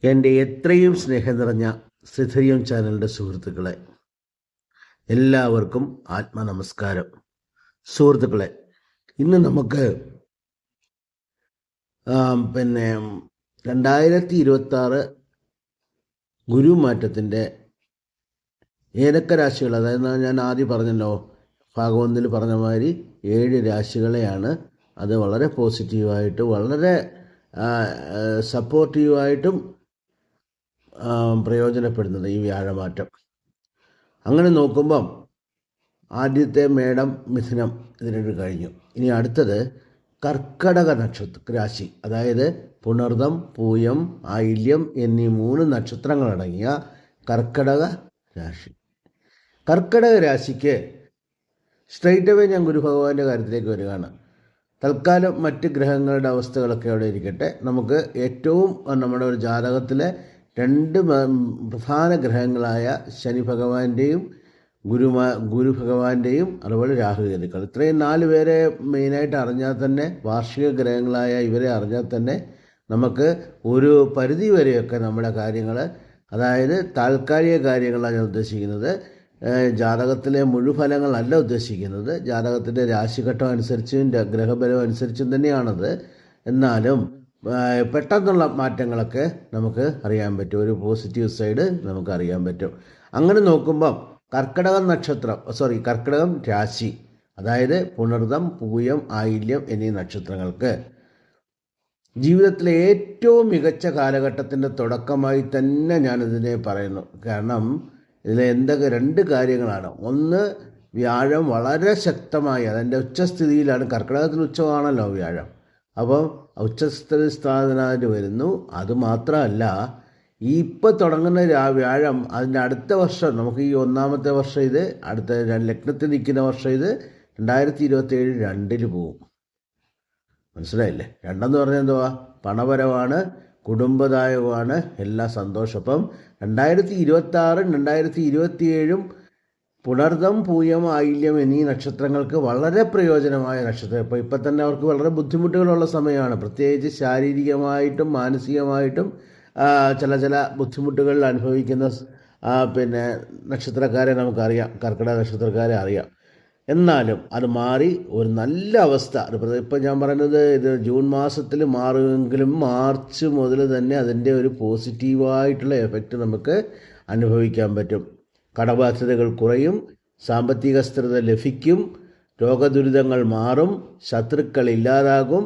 എൻ്റെ എത്രയും സ്നേഹം നിറഞ്ഞ സിഥിരിയം ചാനലിൻ്റെ സുഹൃത്തുക്കളെ, എല്ലാവർക്കും ആത്മനമസ്കാരം. സുഹൃത്തുക്കളെ, ഇന്ന് നമുക്ക് 2026 ഗുരുമാറ്റത്തിൻ്റെ ഏതൊക്കെ രാശികൾ, അതായത് ഞാൻ ആദ്യം പറഞ്ഞല്ലോ, ഭാഗം 1 പറഞ്ഞ മാതിരി 7 രാശികളെയാണ്. അത് വളരെ പോസിറ്റീവായിട്ട്, വളരെ സപ്പോർട്ടീവായിട്ടും പ്രയോജനപ്പെടുന്നത് ഈ വ്യാഴമാറ്റം. അങ്ങനെ നോക്കുമ്പം ആദ്യത്തെ മേടം, മിഥുനം ഇതിനോട് കഴിഞ്ഞു. ഇനി അടുത്തത് കർക്കടക രാശി, അതായത് പുണർദം, പൂയം, ആയില്യം എന്നീ 3 നക്ഷത്രങ്ങളടങ്ങിയ കർക്കടക രാശി. കർക്കടക രാശിക്ക് സ്ട്രെയിറ്റ് അവേ ഞാൻ ഗുരുഭഗവാന്റെ കാര്യത്തിലേക്ക് വരികയാണ്. തൽക്കാലം മറ്റ് ഗ്രഹങ്ങളുടെ അവസ്ഥകളൊക്കെ അവിടെ ഇരിക്കട്ടെ. നമുക്ക് ഏറ്റവും നമ്മുടെ ഒരു ജാതകത്തിലെ 2 പ്രധാന ഗ്രഹങ്ങളായ ശനി ഭഗവാന്റെയും ഗുരു ഭഗവാന്റെയും അതുപോലെ രാഹുകേതുക്കൾ, ഇത്രയും 4 പേരെ മെയിനായിട്ട് അറിഞ്ഞാൽ തന്നെ, വാർഷിക ഗ്രഹങ്ങളായ ഇവരെ അറിഞ്ഞാൽ തന്നെ നമുക്ക് ഒരു പരിധി വരെയൊക്കെ നമ്മുടെ കാര്യങ്ങൾ, അതായത് താൽക്കാലിക കാര്യങ്ങളാണ് ഞാൻ ഉദ്ദേശിക്കുന്നത്. ജാതകത്തിലെ മുഴുഫലങ്ങളല്ല ഉദ്ദേശിക്കുന്നത്. ജാതകത്തിൻ്റെ രാശിഘട്ടം അനുസരിച്ചും ഗ്രഹബലം അനുസരിച്ചും തന്നെയാണത്. എന്നാലും പെട്ടെന്നുള്ള മാറ്റങ്ങളൊക്കെ നമുക്ക് അറിയാൻ പറ്റും. ഒരു പോസിറ്റീവ് സൈഡ് നമുക്ക് അറിയാൻ പറ്റും. അങ്ങനെ നോക്കുമ്പം കർക്കിടകം രാശി, അതായത് പുണർദം, പൂയം, ആയില്യം എന്നീ നക്ഷത്രങ്ങൾക്ക് ജീവിതത്തിലെ ഏറ്റവും മികച്ച കാലഘട്ടത്തിൻ്റെ തുടക്കമായി തന്നെ ഞാനിതിനെ പറയുന്നു. കാരണം ഇതിൽ 2 കാര്യങ്ങളാണ്. ഒന്ന്, വ്യാഴം വളരെ ശക്തമായി അതിൻ്റെ ഉച്ചസ്ഥിതിയിലാണ്. കർക്കിടകത്തിൽ ഉച്ചമാണല്ലോ വ്യാഴം. അപ്പം ഉച്ചസ്ഥിതി സ്ഥാനത്ത് വരുന്നു. അതുമാത്രമല്ല, ഈ ഇപ്പോൾ തുടങ്ങുന്ന വ്യാഴം അതിൻ്റെ അടുത്ത വർഷം, നമുക്ക് ഈ 1-ാമത്തെ വർഷം ഇത്, അടുത്ത ലഗ്നത്തിൽ നിൽക്കുന്ന വർഷം ഇത് 2027 2 പോകും. മനസ്സിലായില്ലേ? 2 എന്ന് പറഞ്ഞാൽ എന്തുവാ? പണപരമാണ്, കുടുംബദായകമാണ്, എല്ലാ സന്തോഷം. അപ്പം 2026 2027 പുണർദം, പൂയം, ആയില്യം എന്നീ നക്ഷത്രങ്ങൾക്ക് വളരെ പ്രയോജനമായ നക്ഷത്രം. ഇപ്പം തന്നെ അവർക്ക് വളരെ ബുദ്ധിമുട്ടുകളുള്ള സമയമാണ്. പ്രത്യേകിച്ച് ശാരീരികമായിട്ടും മാനസികമായിട്ടും ചില ബുദ്ധിമുട്ടുകൾ അനുഭവിക്കുന്ന നക്ഷത്രക്കാരെ നമുക്കറിയാം, കർക്കിടക നക്ഷത്രക്കാരെ അറിയാം. എന്നാലും അത് മാറി ഒരു നല്ല അവസ്ഥ, ഇപ്പം ഞാൻ പറയുന്നത് ഇത് ജൂൺ മാസത്തിൽ മാറുമെങ്കിലും മാർച്ച് മുതൽ തന്നെ അതിൻ്റെ ഒരു പോസിറ്റീവായിട്ടുള്ള എഫക്റ്റ് നമുക്ക് അനുഭവിക്കാൻ പറ്റും. കടബാധ്യതകൾ കുറയും, സാമ്പത്തിക സ്ഥിരത ലഭിക്കും, രോഗദുരിതങ്ങൾ മാറും, ശത്രുക്കൾ ഇല്ലാതാകും,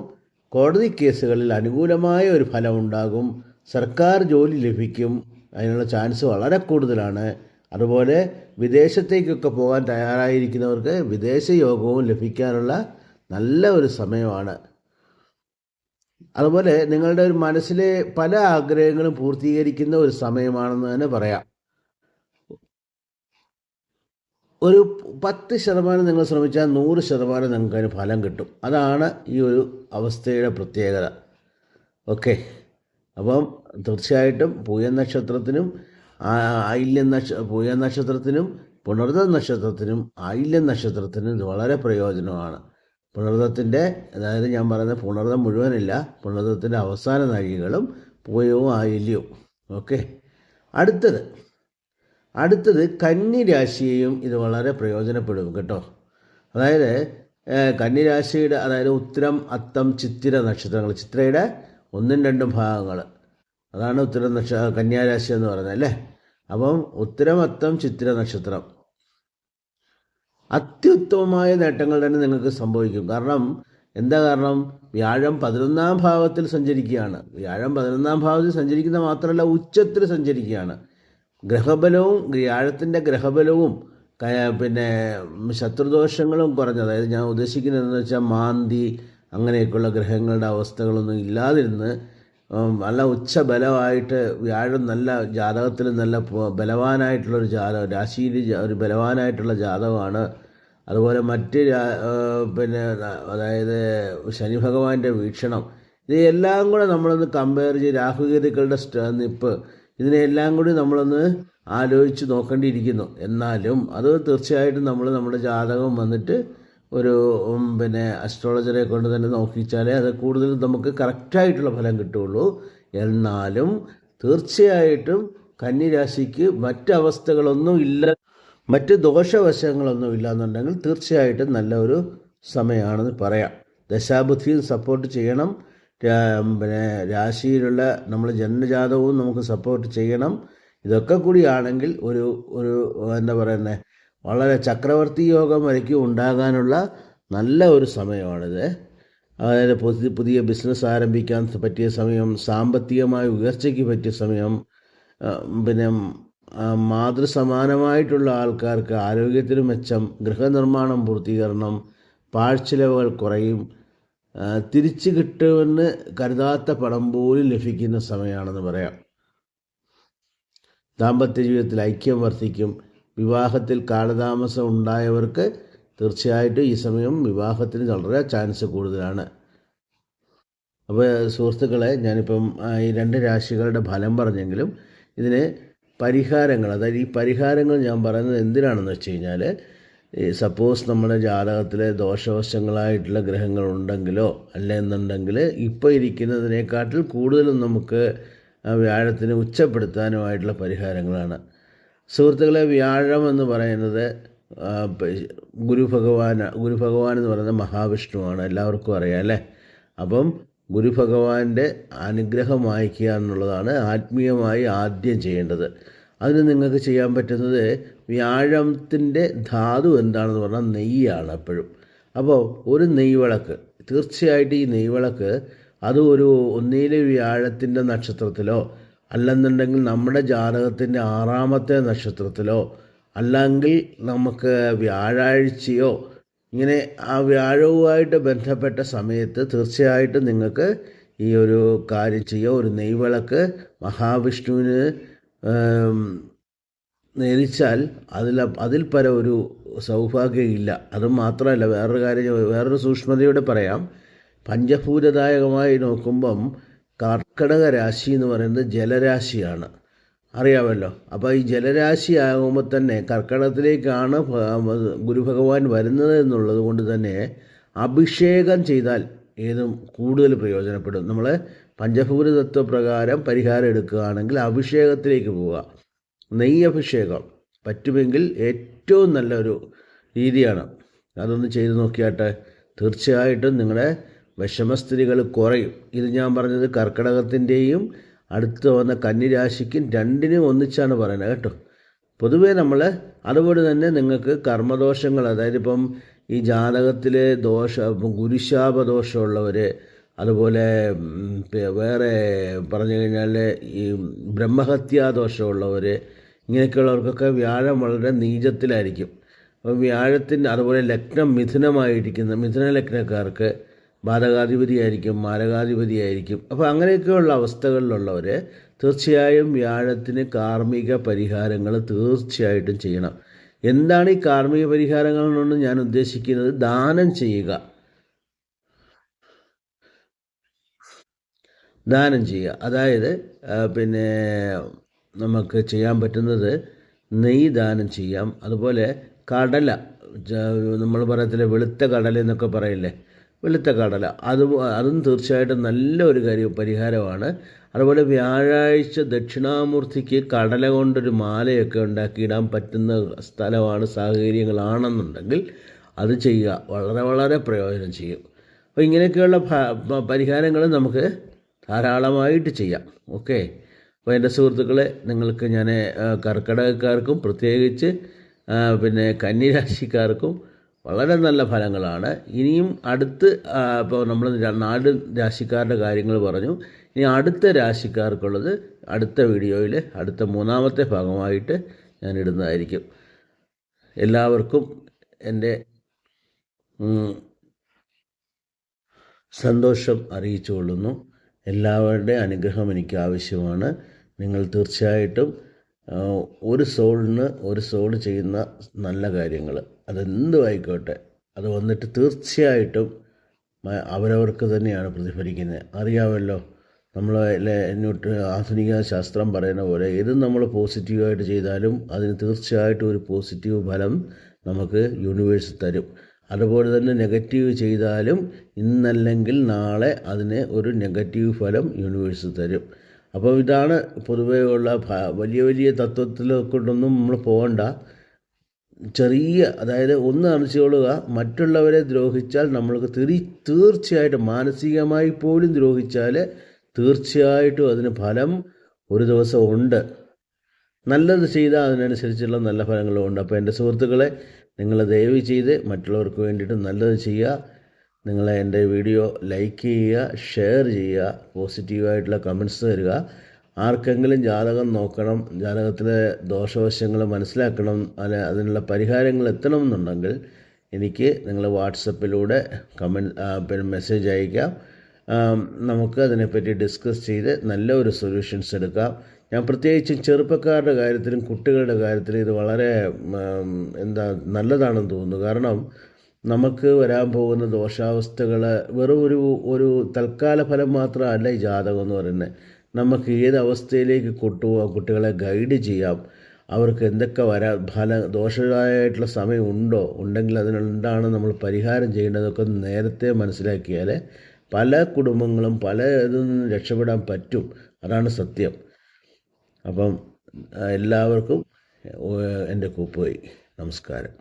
കോടതി കേസുകളിൽ അനുകൂലമായ ഒരു ഫലമുണ്ടാകും, സർക്കാർ ജോലി ലഭിക്കും, അതിനുള്ള ചാൻസ് വളരെ കൂടുതലാണ്. അതുപോലെ വിദേശത്തേക്കൊക്കെ പോകാൻ തയ്യാറായിരിക്കുന്നവർക്ക് വിദേശ യോഗവും ലഭിക്കാനുള്ള നല്ല ഒരു സമയമാണ്. അതുപോലെ നിങ്ങളുടെ ഒരു മനസ്സിലെ പല ആഗ്രഹങ്ങളും പൂർത്തീകരിക്കുന്ന ഒരു സമയമാണെന്ന് തന്നെ പറയാം. ഒരു 10% നിങ്ങൾ ശ്രമിച്ചാൽ 100% നിങ്ങൾക്ക് അതിന് ഫലം കിട്ടും. അതാണ് ഈ ഒരു അവസ്ഥയുടെ പ്രത്യേകത. ഓക്കെ, അപ്പം തീർച്ചയായിട്ടും പൂയം നക്ഷത്രത്തിനും പുണർദം നക്ഷത്രത്തിനും ആയില്യം നക്ഷത്രത്തിനും ഇത് വളരെ പ്രയോജനമാണ്. പുണർദത്തിൻ്റെ, അതായത് ഞാൻ പറയുന്നത് പുണർദം മുഴുവനില്ല, പുണർദത്തിൻ്റെ അവസാന നാഴികകളും പൂയവും ആയില്യവും. ഓക്കെ, അടുത്തത് കന്നിരാശിയെയും ഇത് വളരെ പ്രയോജനപ്പെടും കേട്ടോ. അതായത് കന്നിരാശിയുടെ, അതായത് ഉത്തരം, അത്തം, ചിത്തിര നക്ഷത്രങ്ങൾ, ചിത്രയുടെ 1ഉം 2ഉം ഭാഗങ്ങൾ, അതാണ് കന്യാരാശി എന്ന് പറയുന്നത് അല്ലേ. അപ്പം ഉത്തരം, അത്തം, ചിത്തിര നക്ഷത്രം അത്യുത്തമമായ നേട്ടങ്ങൾ തന്നെ നിങ്ങൾക്ക് സംഭവിക്കും. കാരണം വ്യാഴം 11ാം ഭാവത്തിൽ സഞ്ചരിക്കുകയാണ്. വ്യാഴം 11ാം ഭാവത്തിൽ സഞ്ചരിക്കുന്ന മാത്രമല്ല, ഉച്ചത്തിൽ സഞ്ചരിക്കുകയാണ്. വ്യാഴത്തിൻ്റെ ഗ്രഹബലവും ശത്രുദോഷങ്ങളും കുറഞ്ഞ, അതായത് ഞാൻ ഉദ്ദേശിക്കുന്നതെന്ന് വെച്ചാൽ മാന്തി അങ്ങനെയൊക്കെയുള്ള ഗ്രഹങ്ങളുടെ അവസ്ഥകളൊന്നും ഇല്ലാതിരുന്ന് നല്ല ഉച്ചബലമായിട്ട് വ്യാഴം നല്ല ജാതകത്തിൽ നല്ല ബലവാനായിട്ടുള്ളൊരു രാശിയിൽ ഒരു ബലവാനായിട്ടുള്ള ജാതകമാണ്. അതുപോലെ മറ്റ് അതായത് ശനി ഭഗവാന്റെ വീക്ഷണം, ഇതെല്ലാം കൂടെ നമ്മളൊന്ന് കമ്പയർ ചെയ്ത് രാഹുകേതുക്കളുടെ നിപ്പ്, ഇതിനെല്ലാം കൂടി നമ്മളൊന്ന് ആലോചിച്ച് നോക്കേണ്ടിയിരിക്കുന്നു. എന്നാലും അത് തീർച്ചയായിട്ടും നമ്മുടെ ജാതകം വന്നിട്ട് ഒരു അസ്ട്രോളജറെ കൊണ്ട് തന്നെ നോക്കിച്ചാലേ അത് കൂടുതൽ നമുക്ക് കറക്റ്റായിട്ടുള്ള ഫലം കിട്ടുകയുള്ളൂ. എന്നാലും തീർച്ചയായിട്ടും കന്നിരാശിക്ക് മറ്റവസ്ഥകളൊന്നും ഇല്ല, മറ്റ് ദോഷവശങ്ങളൊന്നും ഇല്ലയെന്നുണ്ടെങ്കിൽ തീർച്ചയായിട്ടും നല്ല ഒരു സമയമാണെന്ന് പറയാം. ദശാബുദ്ധിയും സപ്പോർട്ട് ചെയ്യണം, പിന്നെ രാശിയിലുള്ള നമ്മൾ ജന്മജാതകവും നമുക്ക് സപ്പോർട്ട് ചെയ്യണം. ഇതൊക്കെ കൂടിയാണെങ്കിൽ ഒരു ഒരു എന്താ പറയുന്നത്, വളരെ ചക്രവർത്തി യോഗം വരയ്ക്കും ഉണ്ടാകാനുള്ള നല്ല ഒരു സമയമാണിത്. അതായത് പുതിയ ബിസിനസ് ആരംഭിക്കാൻ പറ്റിയ സമയം, സാമ്പത്തികമായ ഉയർച്ചയ്ക്ക് പറ്റിയ സമയം, പിന്നെ മാതൃസമാനമായിട്ടുള്ള ആൾക്കാർക്ക് ആരോഗ്യത്തിന് മെച്ചം, ഗൃഹനിർമ്മാണം പൂർത്തീകരണം, പാഴ്ചിലവുകൾ കുറയും, തിരിച്ചു കിട്ടുമെന്ന് കരുതാത്ത പണം പോലും ലഭിക്കുന്ന സമയമാണെന്ന് പറയാം. ദാമ്പത്യ ജീവിതത്തിൽ ഐക്യം വർദ്ധിക്കും. വിവാഹത്തിൽ കാലതാമസം ഉണ്ടായവർക്ക് തീർച്ചയായിട്ടും ഈ സമയം വിവാഹത്തിന് വളരെ ചാൻസ് കൂടുതലാണ്. അപ്പോൾ സുഹൃത്തുക്കളെ, ഞാനിപ്പം ഈ 2 രാശികളുടെ ഫലം പറഞ്ഞെങ്കിലും ഇതിന് പരിഹാരങ്ങൾ, അതായത് ഈ പരിഹാരങ്ങൾ ഞാൻ പറയുന്നത് എന്തിനാണെന്ന് വെച്ച് കഴിഞ്ഞാൽ, സപ്പോസ് നമ്മുടെ ജാതകത്തിൽ ദോഷവശങ്ങളായിട്ടുള്ള ഗ്രഹങ്ങളുണ്ടെങ്കിലോ അല്ലെന്നുണ്ടെങ്കിൽ ഇപ്പോൾ ഇരിക്കുന്നതിനേക്കാട്ടിൽ കൂടുതലും നമുക്ക് വ്യാഴത്തിന് ഉച്ചപ്പെടുത്താനുമായിട്ടുള്ള പരിഹാരങ്ങളാണ്. സുഹൃത്തുക്കളെ, വ്യാഴം എന്ന് പറയുന്നത് ഗുരുഭഗവാൻ എന്ന് പറയുന്നത് മഹാവിഷ്ണുവാണ്, എല്ലാവർക്കും അറിയാം അല്ലേ. അപ്പം ഗുരുഭഗവാന്റെ അനുഗ്രഹം വായിക്കുക എന്നുള്ളതാണ് ആത്മീയമായി ആദ്യം ചെയ്യേണ്ടത്. അതിന് നിങ്ങൾക്ക് ചെയ്യാൻ പറ്റുന്നത്, വ്യാഴത്തിൻ്റെ ധാതു എന്താണെന്ന് പറഞ്ഞാൽ നെയ്യാണ് എപ്പോഴും. അപ്പോൾ ഒരു നെയ്വിളക്ക്, തീർച്ചയായിട്ടും ഈ നെയ്വിളക്ക് അത് ഒന്നിൽ വ്യാഴത്തിൻ്റെ നക്ഷത്രത്തിലോ അല്ലെന്നുണ്ടെങ്കിൽ നമ്മുടെ ജാതകത്തിൻ്റെ 6ാമത്തെ നക്ഷത്രത്തിലോ അല്ലെങ്കിൽ നമുക്ക് വ്യാഴാഴ്ചയോ ഇങ്ങനെ ആ വ്യാഴവുമായിട്ട് ബന്ധപ്പെട്ട സമയത്ത് തീർച്ചയായിട്ടും നിങ്ങൾക്ക് ഈ ഒരു കാര്യം ചെയ്യുക. ഒരു നെയ്വിളക്ക് മഹാവിഷ്ണുവിന് നേദിച്ചാൽ അതിൽ പര ഒരു സൗഭാഗ്യം ഇല്ല. അതുമാത്രമല്ല, വേറൊരു സൂക്ഷ്മതയോടെ പറയാം. പഞ്ചഭൂതദായകമായി നോക്കുമ്പം കർക്കടക രാശി എന്ന് പറയുന്നത് ജലരാശിയാണ്, അറിയാമല്ലോ. അപ്പോൾ ഈ ജലരാശി ആകുമ്പോൾ തന്നെ കർക്കടകത്തിലേക്കാണ് ഗുരുഭഗവാൻ വരുന്നത് എന്നുള്ളത് കൊണ്ട് തന്നെ അഭിഷേകം ചെയ്താൽ ഏതും കൂടുതൽ പ്രയോജനപ്പെടും. നമ്മൾ പഞ്ചഭൂത തത്വപ്രകാരം പരിഹാരം എടുക്കുകയാണെങ്കിൽ അഭിഷേകത്തിലേക്ക് പോവുക. നെയ്യഭിഷേകം പറ്റുമെങ്കിൽ ഏറ്റവും നല്ലൊരു രീതിയാണ്. അതൊന്ന് ചെയ്ത് നോക്കിയാട്ടെ, തീർച്ചയായിട്ടും നിങ്ങളുടെ വിഷമസ്ഥിതികൾ കുറയും. ഇത് ഞാൻ പറഞ്ഞത് കർക്കടകത്തിൻ്റെയും അടുത്ത് വന്ന കന്നിരാശിക്കും രണ്ടിനും ഒന്നിച്ചാണ് പറയുന്നത് കേട്ടോ. പൊതുവേ നമ്മൾ അതുപോലെ തന്നെ നിങ്ങൾക്ക് കർമ്മദോഷങ്ങൾ, അതായത് ഇപ്പം ഈ ജാതകത്തിൽ ഗുരുശാപദോഷമുള്ളവർ, അതുപോലെ വേറെ പറഞ്ഞു കഴിഞ്ഞാൽ ഈ ബ്രഹ്മഹത്യാദോഷമുള്ളവർ, ഇങ്ങനെയൊക്കെയുള്ളവർക്കൊക്കെ വ്യാഴം വളരെ നീചത്തിലായിരിക്കും. അപ്പോൾ വ്യാഴത്തിൻ്റെ അതുപോലെ ലഗ്നം മിഥുന ലഗ്നക്കാർക്ക് ബാധകാധിപതിയായിരിക്കും, മാരകാധിപതിയായിരിക്കും. അപ്പോൾ അങ്ങനെയൊക്കെയുള്ള അവസ്ഥകളിലുള്ളവർ തീർച്ചയായും വ്യാഴത്തിന് കാർമ്മിക പരിഹാരങ്ങൾ തീർച്ചയായിട്ടും ചെയ്യണം. എന്താണ് ഈ കാർമ്മിക പരിഹാരങ്ങൾ കൊണ്ട് ഞാൻ ഉദ്ദേശിക്കുന്നത്? ദാനം ചെയ്യുക. അതായത് പിന്നെ നമുക്ക് ചെയ്യാൻ പറ്റുന്നത് നെയ്യ് ദാനം ചെയ്യാം. അതുപോലെ കടല, നമ്മൾ പറയത്തില്ലേ വെളുത്ത കടല എന്നൊക്കെ പറയില്ലേ, വെളുത്ത കടല, അതും തീർച്ചയായിട്ടും നല്ലൊരു പരിഹാരമാണ്. അതുപോലെ വ്യാഴാഴ്ച ദക്ഷിണാമൂർത്തിക്ക് കടല കൊണ്ടൊരു മാലയൊക്കെ ഉണ്ടാക്കിയിടാൻ പറ്റുന്ന സ്ഥലമാണ്, സാഹചര്യങ്ങളാണെന്നുണ്ടെങ്കിൽ അത് ചെയ്യുക. വളരെ വളരെ പ്രയോജനം ചെയ്യും. അപ്പോൾ ഇങ്ങനെയൊക്കെയുള്ള പരിഹാരങ്ങൾ നമുക്ക് ധാരാളമായിട്ട് ചെയ്യാം. ഓക്കെ. അപ്പോൾ എൻ്റെ സുഹൃത്തുക്കളെ, നിങ്ങൾക്ക് ഞാൻ കർക്കിടകക്കാർക്കും പ്രത്യേകിച്ച് പിന്നെ കന്നിരാശിക്കാർക്കും വളരെ നല്ല ഫലങ്ങളാണ്. ഇനിയും ഇപ്പോൾ നമ്മൾ 4 രാശിക്കാരുടെ കാര്യങ്ങൾ പറഞ്ഞു. ഇനി അടുത്ത രാശിക്കാർക്കുള്ളത് അടുത്ത വീഡിയോയിൽ, അടുത്ത 3ാമത്തെ ഭാഗമായിട്ട് ഞാൻ ഇടുന്നതായിരിക്കും. എല്ലാവർക്കും എൻ്റെ സന്തോഷം അറിയിച്ചുകൊള്ളുന്നു. എല്ലാവരുടെയും അനുഗ്രഹം എനിക്ക് ആവശ്യമാണ്. നിങ്ങൾ തീർച്ചയായിട്ടും ഒരു സോൾ ചെയ്യുന്ന നല്ല കാര്യങ്ങൾ, അതെന്തും ആയിക്കോട്ടെ, അത് വന്നിട്ട് തീർച്ചയായിട്ടും അവരവർക്ക് തന്നെയാണ് പ്രതിഫലിക്കുന്നത്. അറിയാമല്ലോ, നമ്മൾ ആധുനിക ശാസ്ത്രം പറയുന്ന പോലെ ഏതും നമ്മൾ പോസിറ്റീവായിട്ട് ചെയ്താലും അതിന് തീർച്ചയായിട്ടും ഒരു പോസിറ്റീവ് ഫലം നമുക്ക് യൂണിവേഴ്സ് തരും. അതുപോലെ തന്നെ നെഗറ്റീവ് ചെയ്താലും ഇന്നല്ലെങ്കിൽ നാളെ അതിന് ഒരു നെഗറ്റീവ് ഫലം യൂണിവേഴ്സ് തരും. അപ്പോൾ ഇതാണ് പൊതുവേ ഉള്ള വലിയ വലിയ തത്വത്തിലൊക്കൊണ്ടൊന്നും നമ്മൾ പോകണ്ട. ചെറിയ, അതായത് ഒന്ന് അറിച്ചുകൊള്ളുക, മറ്റുള്ളവരെ ദ്രോഹിച്ചാൽ നമ്മൾക്ക് തീർച്ചയായിട്ടും മാനസികമായി പോലും ദ്രോഹിച്ചാൽ തീർച്ചയായിട്ടും അതിന് ഫലം ഒരു ദിവസം ഉണ്ട്. നല്ലത് ചെയ്താൽ അതിനനുസരിച്ചുള്ള നല്ല ഫലങ്ങളും ഉണ്ട്. അപ്പോൾ എൻ്റെ സുഹൃത്തുക്കളെ, നിങ്ങൾ ദയവ് ചെയ്ത് മറ്റുള്ളവർക്ക് വേണ്ടിയിട്ട് നല്ലത് ചെയ്യുക. നിങ്ങൾ എൻ്റെ വീഡിയോ ലൈക്ക് ചെയ്യുക, ഷെയർ ചെയ്യുക, പോസിറ്റീവായിട്ടുള്ള കമൻറ്റ്സ് തരിക. ആർക്കെങ്കിലും ജാതകം നോക്കണം, ജാതകത്തിലെ ദോഷവശങ്ങൾ മനസ്സിലാക്കണം, അതിനുള്ള പരിഹാരങ്ങൾ എത്തണമെന്നുണ്ടെങ്കിൽ എനിക്ക് നിങ്ങൾ വാട്സപ്പിലൂടെ പിന്നെ മെസ്സേജ് അയക്കാം. നമുക്ക് അതിനെപ്പറ്റി ഡിസ്കസ് ചെയ്ത് നല്ല ഒരു സൊല്യൂഷൻസ് എടുക്കാം. ഞാൻ പ്രത്യേകിച്ചും ചെറുപ്പക്കാരുടെ കാര്യത്തിലും കുട്ടികളുടെ കാര്യത്തിലും ഇത് വളരെ നല്ലതാണെന്ന് തോന്നുന്നു. കാരണം നമുക്ക് വരാൻ പോകുന്ന ദോഷാവസ്ഥകൾ വെറും ഒരു തൽക്കാല ഫലം മാത്രമല്ല ഈ ജാതകം എന്ന് പറയുന്നത്. നമുക്ക് ഏത് അവസ്ഥയിലേക്ക് കൊണ്ടുപോകാം, കുട്ടികളെ ഗൈഡ് ചെയ്യാം. അവർക്ക് എന്തൊക്കെ ദോഷമായിട്ടുള്ള സമയം ഉണ്ടെങ്കിൽ അതിനെന്താണ് നമ്മൾ പരിഹാരം ചെയ്യേണ്ടതൊക്കെ നേരത്തെ മനസ്സിലാക്കിയാൽ പല കുടുംബങ്ങളും പല ഇതിൽ നിന്നും രക്ഷപ്പെടാൻ പറ്റും. അതാണ് സത്യം. അപ്പം എല്ലാവർക്കും എൻ്റെ കൂപ്പുകൈ. നമസ്കാരം.